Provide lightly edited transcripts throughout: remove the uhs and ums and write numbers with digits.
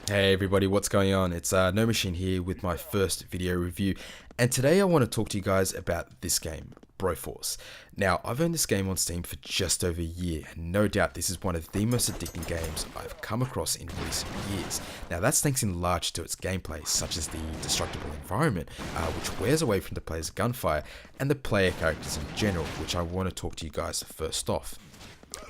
Hey everybody, what's going on? It's No Machine here with my first video review, and today I want to talk to you guys about this game, BroForce. Now, I've owned this game on Steam for just over a year, and no doubt this is one of the most addicting games I've come across in recent years. Now, that's thanks in large to its gameplay, such as the destructible environment, which wears away from the player's gunfire, and the player characters in general, which I want to talk to you guys first off.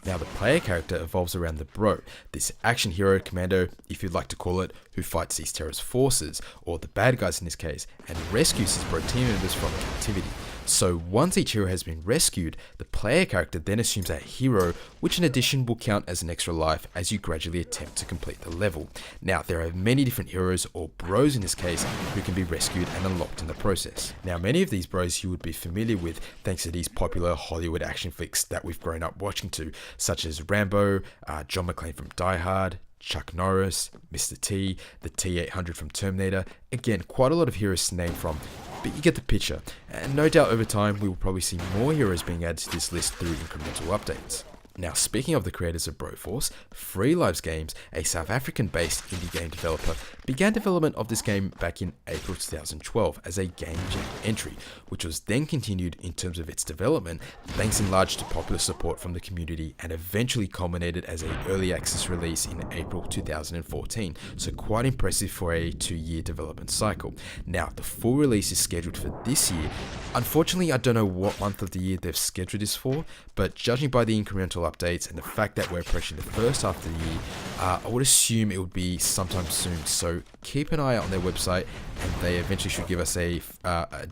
Now, the player character evolves around the Bro, this action hero commando, if you'd like to call it, who fights these terrorist forces, or the bad guys in this case, and rescues his Bro team members from captivity. So once each hero has been rescued, the player character then assumes that hero, which in addition will count as an extra life as you gradually attempt to complete the level. Now, there are many different heroes, or bros in this case, who can be rescued and unlocked in the process. Now, many of these bros you would be familiar with thanks to these popular Hollywood action flicks that we've grown up watching to, such as Rambo, John McClane from Die Hard, Chuck Norris, Mr. T, the T-800 from Terminator. Again, quite a lot of heroes to name from, but you get the picture. And no doubt over time we will probably see more heroes being added to this list through incremental updates. Now, speaking of the creators of BroForce, Free Lives Games, a South African-based indie game developer, began development of this game back in April 2012 as a game jam entry, which was then continued in terms of its development, thanks in large to popular support from the community, and eventually culminated as an early access release in April 2014, so quite impressive for a 2-year development cycle. Now, the full release is scheduled for this year. Unfortunately, I don't know what month of the year they've scheduled this for, but judging by the incremental updates and the fact that we're approaching the first half of the year, I would assume it would be sometime soon, so keep an eye out on their website and they eventually should give us a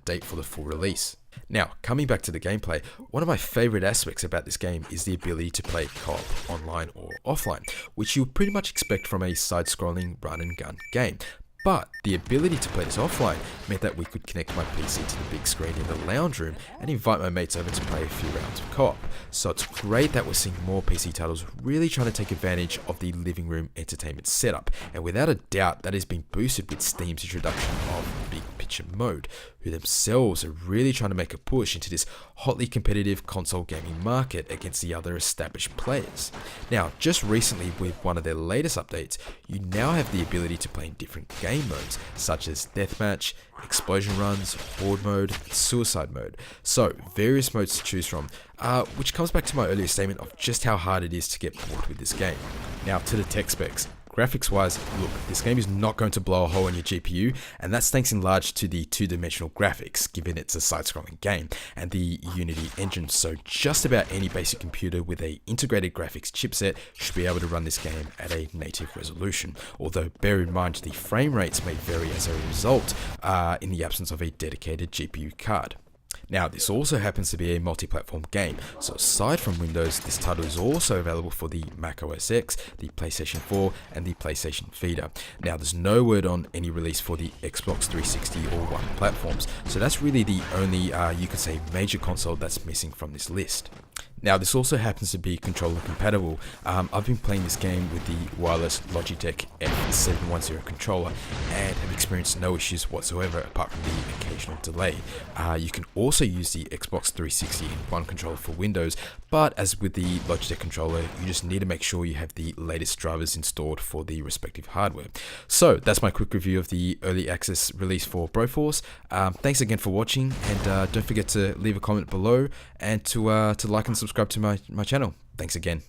date for the full release. Now, coming back to the gameplay, one of my favorite aspects about this game is the ability to play co-op online or offline, which you would pretty much expect from a side-scrolling run and gun game. But the ability to play this offline meant that we could connect my PC to the big screen in the lounge room and invite my mates over to play a few rounds of co-op. So it's great that we're seeing more PC titles really trying to take advantage of the living room entertainment setup. And without a doubt, that has been boosted with Steam's introduction of Big Picture Mode, who themselves are really trying to make a push into this hotly competitive console gaming market against the other established players. Now, just recently with one of their latest updates, you now have the ability to play in different game modes, such as Deathmatch, Explosion Runs, Horde Mode, and Suicide Mode. So, various modes to choose from, which comes back to my earlier statement of just how hard it is to get bored with this game. Now, to the tech specs. Graphics wise, look, this game is not going to blow a hole in your GPU, and that's thanks in large to the two-dimensional graphics, given it's a side-scrolling game, and the Unity engine, so just about any basic computer with a integrated graphics chipset should be able to run this game at a native resolution, although bear in mind the frame rates may vary as a result in the absence of a dedicated GPU card. Now, this also happens to be a multi-platform game, so aside from Windows, this title is also available for the Mac OS X, the PlayStation 4, and the PlayStation Vita. Now, there's no word on any release for the Xbox 360 or One platforms, so that's really the only, you could say, major console that's missing from this list. Now, this also happens to be controller compatible. I've been playing this game with the wireless Logitech F710 controller and have experienced no issues whatsoever apart from the occasional delay. You can also use the Xbox 360 in One controller for Windows, but as with the Logitech controller, you just need to make sure you have the latest drivers installed for the respective hardware. So that's my quick review of the early access release for BroForce. Thanks again for watching, and don't forget to leave a comment below and to like and subscribe to my channel. Thanks again.